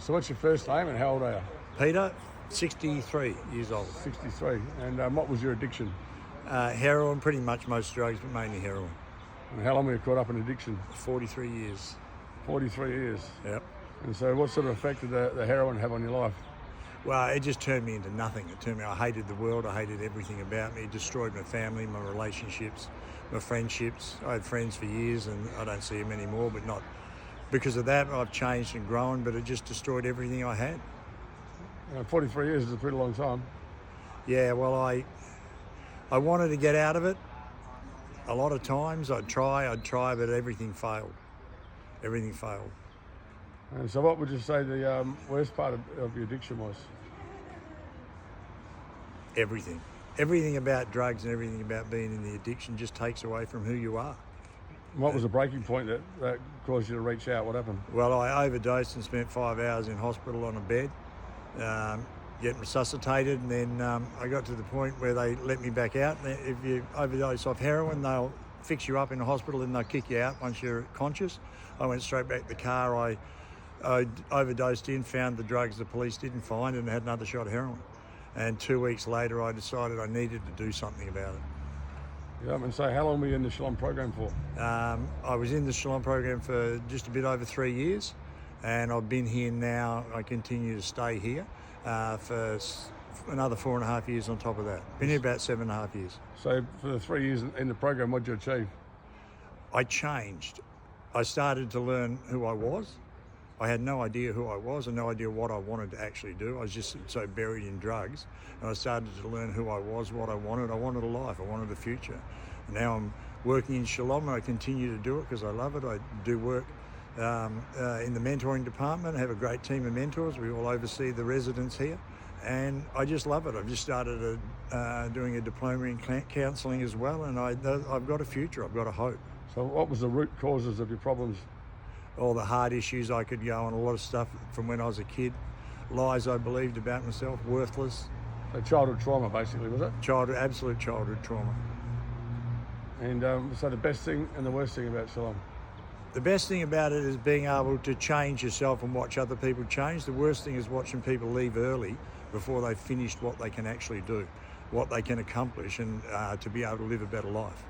So what's your first name and how old are you? Peter, 63 years old. 63. And what was your addiction? Heroin, pretty much most drugs, but mainly heroin. And how long were you caught up in addiction? 43 years. 43 years. Yep. And so what sort of effect did the heroin have on your life? Well, it just turned me into nothing. I hated the world. I hated everything about me. It destroyed my family, my relationships, my friendships. I had friends for years and I don't see them anymore, but not because of that. I've changed and grown, but it just destroyed everything I had. 43 years is a pretty long time. Yeah, well, I wanted to get out of it. A lot of times I'd try, but everything failed. Everything failed. And so what would you say the worst part of your addiction was? Everything. Everything about drugs and everything about being in the addiction just takes away from who you are. What was the breaking point that caused you to reach out? What happened? Well, I overdosed and spent 5 hours in hospital on a bed, getting resuscitated, and then I got to the point where they let me back out. If you overdose off heroin, they'll fix you up in the hospital and they'll kick you out once you're conscious. I went straight back to the car. I overdosed found the drugs the police didn't find, and had another shot of heroin. And 2 weeks later, I decided I needed to do something about it. Yeah, and so how long were you in the Shalom program for? I was in the Shalom program for just a bit over 3 years, and I've been here now. I continue to stay here for another 4.5 years on top of that. Been here about 7.5 years. So for the 3 years in the program, what did you achieve? I changed. I started to learn who I was. I had no idea who I was and no idea what I wanted to actually do. I was just so buried in drugs. And I started to learn who I was, what I wanted. I wanted a life. I wanted a future. And now I'm working in Shalom, and I continue to do it because I love it. I do work in the mentoring department. I have a great team of mentors. We all oversee the residents here. And I just love it. I've just started doing a diploma in counselling as well. And I've got a future. I've got a hope. So what was the root causes of your problems? All the hard issues I could go on, a lot of stuff from when I was a kid, lies I believed about myself, worthless. So childhood trauma, basically, was it? Absolute childhood trauma. And so the best thing and the worst thing about Shalom? The best thing about it is being able to change yourself and watch other people change. The worst thing is watching people leave early before they've finished what they can actually do, what they can accomplish, and to be able to live a better life.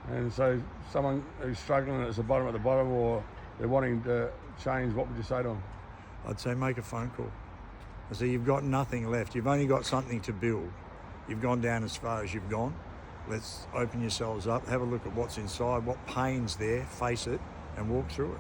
And so someone who's struggling at the bottom, or they're wanting to change, what would you say to them? I'd say make a phone call. I say you've got nothing left. You've only got something to build. You've gone down as far as you've gone. Let's open yourselves up, have a look at what's inside, what pain's there, face it, and walk through it.